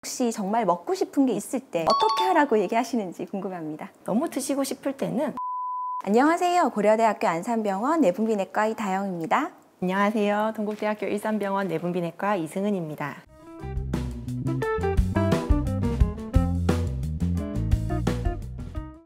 혹시 정말 먹고 싶은 게 있을 때 어떻게 하라고 얘기하시는지 궁금합니다. 너무 드시고 싶을 때는 안녕하세요. 고려대학교 안산병원 내분비내과 이다영입니다. 안녕하세요. 동국대학교 일산병원 내분비내과 이승은입니다.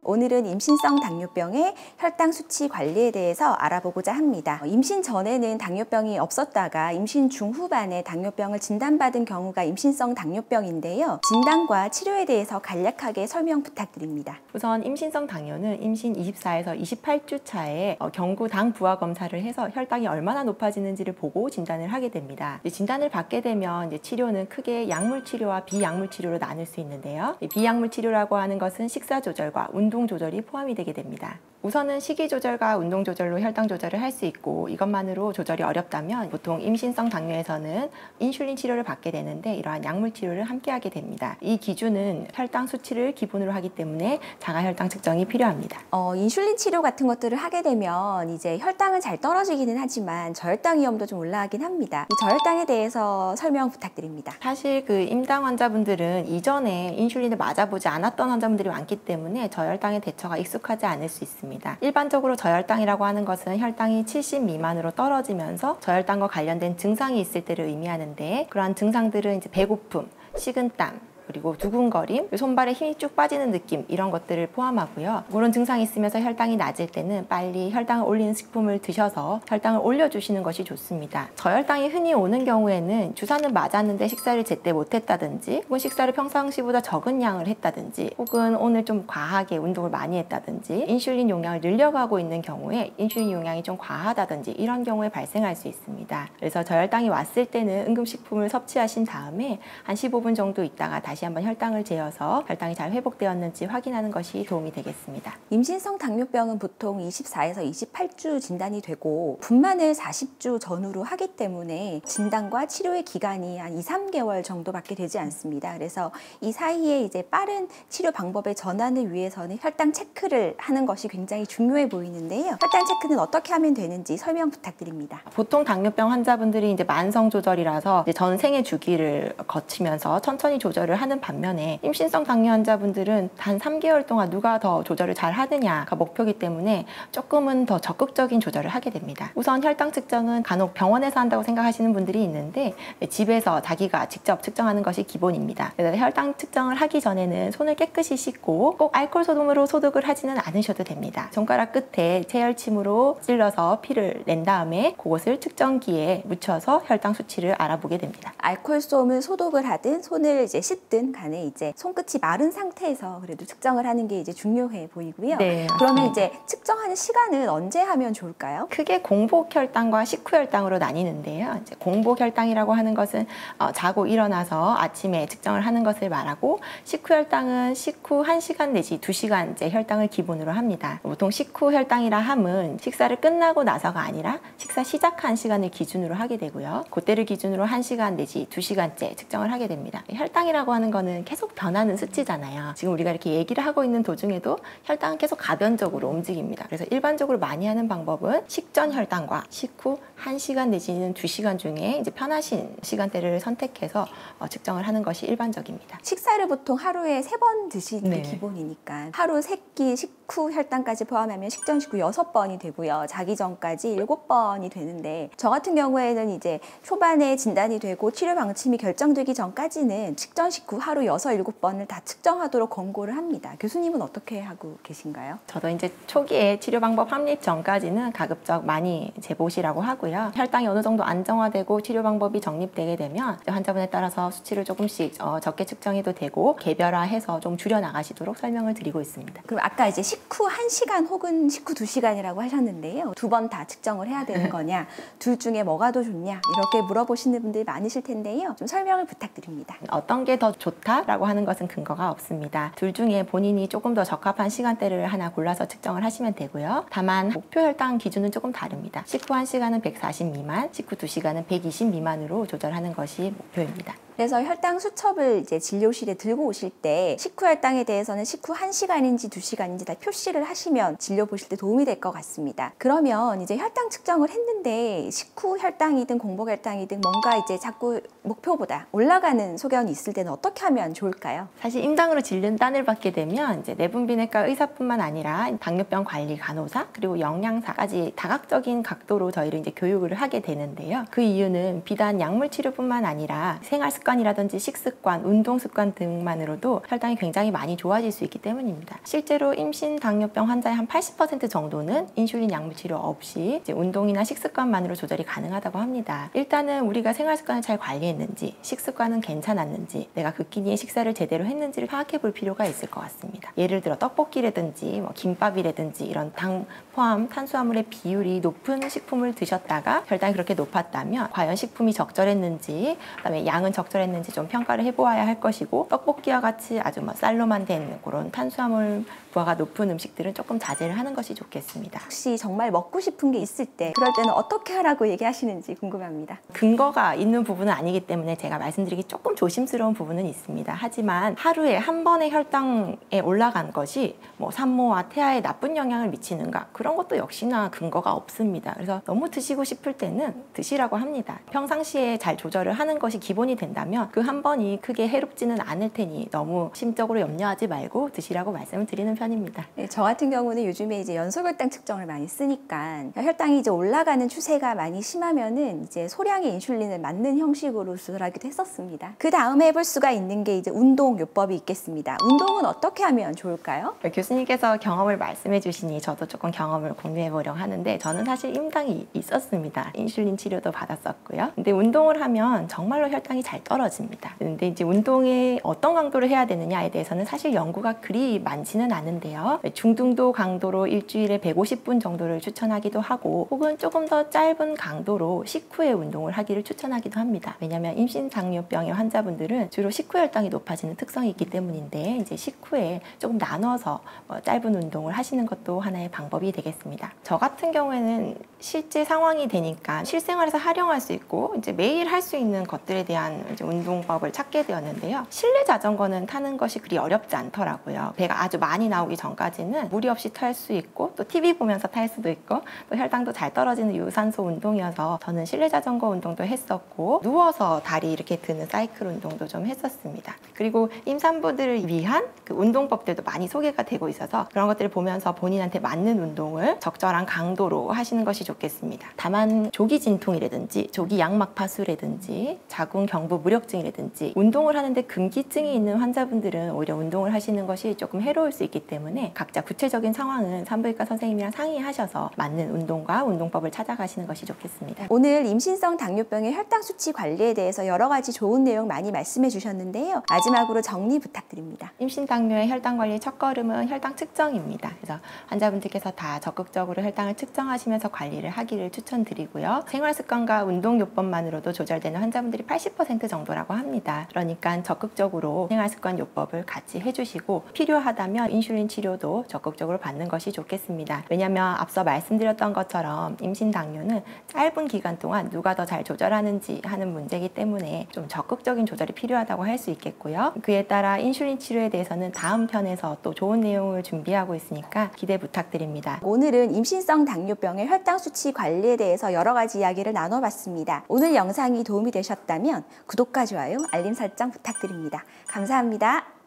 오늘은 임신성 당뇨병의 혈당 수치 관리에 대해서 알아보고자 합니다. 임신 전에는 당뇨병이 없었다가 임신 중후반에 당뇨병을 진단받은 경우가 임신성 당뇨병인데요. 진단과 치료에 대해서 간략하게 설명 부탁드립니다. 우선 임신성 당뇨는 임신 24에서 28주 차에 경구 당 부하 검사를 해서 혈당이 얼마나 높아지는지를 보고 진단을 하게 됩니다. 진단을 받게 되면 치료는 크게 약물 치료와 비약물 치료로 나눌 수 있는데요. 비약물 치료라고 하는 것은 식사 조절과 운동 조절이 포함이 되게 됩니다. 우선은 식이 조절과 운동 조절로 혈당 조절을 할 수 있고, 이것만으로 조절이 어렵다면 보통 임신성 당뇨에서는 인슐린 치료를 받게 되는데 이러한 약물 치료를 함께 하게 됩니다. 이 기준은 혈당 수치를 기본으로 하기 때문에 자가 혈당 측정이 필요합니다. 인슐린 치료 같은 것들을 하게 되면 이제 혈당은 잘 떨어지기는 하지만 저혈당 위험도 좀 올라가긴 합니다. 이 저혈당에 대해서 설명 부탁드립니다. 사실 임당 환자분들은 이전에 인슐린을 맞아보지 않았던 환자분들이 많기 때문에 저혈당의 대처가 익숙하지 않을 수 있습니다. 일반적으로 저혈당이라고 하는 것은 혈당이 70 미만으로 떨어지면서 저혈당과 관련된 증상이 있을 때를 의미하는데, 그러한 증상들은 이제 배고픔, 식은땀, 그리고 두근거림, 손발에 힘이 쭉 빠지는 느낌, 이런 것들을 포함하고요. 그런 증상이 있으면서 혈당이 낮을 때는 빨리 혈당을 올리는 식품을 드셔서 혈당을 올려주시는 것이 좋습니다. 저혈당이 흔히 오는 경우에는 주사는 맞았는데 식사를 제때 못했다든지, 혹은 식사를 평상시보다 적은 양을 했다든지, 혹은 오늘 좀 과하게 운동을 많이 했다든지, 인슐린 용량을 늘려가고 있는 경우에 인슐린 용량이 좀 과하다든지, 이런 경우에 발생할 수 있습니다. 그래서 저혈당이 왔을 때는 응급식품을 섭취하신 다음에 한 15분 정도 있다가 다시 한번 혈당을 재어서 혈당이 잘 회복되었는지 확인하는 것이 도움이 되겠습니다. 임신성 당뇨병은 보통 24에서 28주 진단이 되고 분만을 40주 전후로 하기 때문에 진단과 치료의 기간이 한 2~3개월 정도밖에 되지 않습니다. 그래서 이 사이에 이제 빠른 치료 방법의 전환을 위해서는 혈당 체크를 하는 것이 굉장히 중요해 보이는데요. 혈당 체크는 어떻게 하면 되는지 설명 부탁드립니다. 보통 당뇨병 환자분들이 이제 만성 조절이라서 이제 전생의 주기를 거치면서 천천히 조절을 하는 반면에, 임신성 당뇨 환자분들은 단 3개월 동안 누가 더 조절을 잘 하느냐가 목표이기 때문에 조금은 더 적극적인 조절을 하게 됩니다. 우선 혈당 측정은 간혹 병원에서 한다고 생각하시는 분들이 있는데, 집에서 자기가 직접 측정하는 것이 기본입니다. 그래서 혈당 측정을 하기 전에는 손을 깨끗이 씻고 꼭 알코올 소금으로 소독을 하지는 않으셔도 됩니다. 손가락 끝에 체열침으로 찔러서 피를 낸 다음에 그것을 측정기에 묻혀서 혈당 수치를 알아보게 됩니다. 알코올 솜을 소독을 하든 손을 이제 씻든 간에 이제 손끝이 마른 상태에서 그래도 측정을 하는 게 이제 중요해 보이고요. 네, 그러면 이제 측정하는 시간은 언제 하면 좋을까요? 크게 공복 혈당과 식후 혈당으로 나뉘는데요. 이제 공복 혈당이라고 하는 것은 자고 일어나서 아침에 측정을 하는 것을 말하고, 식후 혈당은 식후 1시간 내지 2시간째 혈당을 기본으로 합니다. 보통 식후 혈당이라 함은 식사를 끝나고 나서가 아니라 식사 시작한 시간을 기준으로 하게 되고요. 그때를 기준으로 1시간 내지 2시간째 측정을 하게 됩니다. 혈당이라고 하는 거는 계속 변하는 수치잖아요. 지금 우리가 이렇게 얘기를 하고 있는 도중에도 혈당은 계속 가변적으로 움직입니다. 그래서 일반적으로 많이 하는 방법은 식전 혈당과 식후 1시간 내지는 2시간 중에 이제 편하신 시간대를 선택해서 측정을 하는 것이 일반적입니다. 식사를 보통 하루에 3번 드시는 게 네. 기본이니까 하루 3끼 식후 혈당까지 포함하면 식전 식후 6번이 되고요. 자기 전까지 7번이 되는데, 저 같은 경우에는 이제 초반에 진단이 되고 치료 방침이 결정되기 전까지는 식전 식후 하루 6~7번을 다 측정하도록 권고를 합니다. 교수님은 어떻게 하고 계신가요? 저도 이제 초기에 치료 방법 확립 전까지는 가급적 많이 재보시라고 하고요. 혈당이 어느 정도 안정화되고 치료 방법이 정립되게 되면 환자분에 따라서 수치를 조금씩 적게 측정해도 되고, 개별화해서 좀 줄여나가시도록 설명을 드리고 있습니다. 그럼 아까 이제 식후 1시간 혹은 식후 2시간이라고 하셨는데요. 2번 다 측정을 해야 되는 거냐, 둘 중에 뭐가 더 좋냐, 이렇게 물어보시는 분들이 많으실 텐데요. 좀 설명을 부탁드립니다. 어떤 게 더 좋다라고 하는 것은 근거가 없습니다. 둘 중에 본인이 조금 더 적합한 시간대를 하나 골라서 측정을 하시면 되고요. 다만 목표 혈당 기준은 조금 다릅니다. 식후 1시간은 140 미만, 식후 2시간은 120 미만으로 조절하는 것이 목표입니다. 그래서 혈당 수첩을 이제 진료실에 들고 오실 때 식후 혈당에 대해서는 식후 1시간인지 2시간인지 다 표시를 하시면 진료 보실 때 도움이 될 것 같습니다. 그러면 이제 혈당 측정을 했는데 식후 혈당이든 공복 혈당이든 뭔가 이제 자꾸 목표보다 올라가는 소견이 있을 때는 어떻게 어떻게 하면 좋을까요? 사실 임당으로 진단을 받게 되면 이제 내분비내과 의사뿐만 아니라 당뇨병 관리 간호사 그리고 영양사까지 다각적인 각도로 저희를 이제 교육을 하게 되는데요. 그 이유는 비단 약물 치료뿐만 아니라 생활 습관이라든지 식습관, 운동 습관 등만으로도 혈당이 굉장히 많이 좋아질 수 있기 때문입니다. 실제로 임신 당뇨병 환자의 한 80% 정도는 인슐린 약물 치료 없이 이제 운동이나 식습관만으로 조절이 가능하다고 합니다. 일단은 우리가 생활 습관을 잘 관리했는지, 식습관은 괜찮았는지, 내가 그 끼니에 식사를 제대로 했는지를 파악해 볼 필요가 있을 것 같습니다. 예를 들어 떡볶이라든지 김밥이라든지 이런 당 포함 탄수화물의 비율이 높은 식품을 드셨다가 혈당이 그렇게 높았다면 과연 식품이 적절했는지, 그다음에 양은 적절했는지 좀 평가를 해보아야 할 것이고, 떡볶이와 같이 아주 쌀로만 된 그런 탄수화물 부하가 높은 음식들은 조금 자제를 하는 것이 좋겠습니다. 혹시 정말 먹고 싶은 게 있을 때 그럴 때는 어떻게 하라고 얘기하시는지 궁금합니다. 근거가 있는 부분은 아니기 때문에 제가 말씀드리기 조금 조심스러운 부분은 있습니다. 하지만 하루에 한 번의 혈당에 올라간 것이 뭐 산모와 태아에 나쁜 영향을 미치는가, 그런 것도 역시나 근거가 없습니다. 그래서 너무 드시고 싶을 때는 드시라고 합니다. 평상시에 잘 조절을 하는 것이 기본이 된다면 그 한 번이 크게 해롭지는 않을 테니 너무 심적으로 염려하지 말고 드시라고 말씀을 드리는 편입니다. 네, 저 같은 경우는 요즘에 이제 연소혈당 측정을 많이 쓰니까 혈당이 이제 올라가는 추세가 많이 심하면은 이제 소량의 인슐린을 맞는 형식으로 조절하기도 했었습니다. 그 다음에 해볼 수가 있는 게 이제 운동요법이 있겠습니다. 운동은 어떻게 하면 좋을까요? 교수님께서 경험을 말씀해 주시니 저도 조금 경험을 공유해 보려고 하는데, 저는 사실 임당이 있었습니다. 인슐린 치료도 받았었고요. 근데 운동을 하면 정말로 혈당이 잘 떨어집니다. 근데 이제 운동에 어떤 강도를 해야 되느냐에 대해서는 사실 연구가 그리 많지는 않은데요. 중등도 강도로 일주일에 150분 정도를 추천하기도 하고, 혹은 조금 더 짧은 강도로 식후에 운동을 하기를 추천하기도 합니다. 왜냐하면 임신 당뇨병의 환자분들은 주로 식후 혈당이 높아지는 특성이 있기 때문인데, 이제 식후에 조금 나눠서 짧은 운동을 하시는 것도 하나의 방법이 되겠습니다. 저 같은 경우에는 실제 상황이 되니까 실생활에서 활용할 수 있고 이제 매일 할 수 있는 것들에 대한 이제 운동법을 찾게 되었는데요. 실내 자전거는 타는 것이 그리 어렵지 않더라고요. 배가 아주 많이 나오기 전까지는 무리 없이 탈 수 있고, 또 TV 보면서 탈 수도 있고, 또 혈당도 잘 떨어지는 유산소 운동이어서 저는 실내 자전거 운동도 했었고, 누워서 다리 이렇게 드는 사이클 운동도 좀 했었습니다. 그리고 임산부들을 위한 그 운동법들도 많이 소개가 되고 있어서 그런 것들을 보면서 본인한테 맞는 운동을 적절한 강도로 하시는 것이 좋겠습니다. 다만 조기 진통이라든지 조기 양막파수라든지 자궁 경부 무력증이라든지 운동을 하는데 금기증이 있는 환자분들은 오히려 운동을 하시는 것이 조금 해로울 수 있기 때문에 각자 구체적인 상황은 산부인과 선생님이랑 상의하셔서 맞는 운동과 운동법을 찾아가시는 것이 좋겠습니다. 오늘 임신성 당뇨병의 혈당 수치 관리에 대해서 여러 가지 좋은 내용 많이 말씀해 주셨는데요. 마지막으로 정리 부탁드립니다. 임신 당뇨의 혈당 관리의 첫걸음은 혈당 측정입니다. 그래서 환자분들께서 다 적극적으로 혈당을 측정하시면서 관리를 하기를 추천드리고요. 생활습관과 운동요법만으로도 조절되는 환자분들이 80% 정도라고 합니다. 그러니까 적극적으로 생활습관 요법을 같이 해주시고, 필요하다면 인슐린 치료도 적극적으로 받는 것이 좋겠습니다. 왜냐하면 앞서 말씀드렸던 것처럼 임신 당뇨는 짧은 기간 동안 누가 더 잘 조절하는지 하는 문제이기 때문에 좀 적극적인 조절이 필요하다고 할 수 있겠고요. 그에 따라 인슐린 치료에 대해서는 다음 편에서 또 좋은 내용을 준비하고 있으니까 기대 부탁드립니다. 오늘은 임신성 당뇨병의 혈당 수치 관리에 대해서 여러 가지 이야기를 나눠봤습니다. 오늘 영상이 도움이 되셨다면 구독과 좋아요, 알림 설정 부탁드립니다. 감사합니다.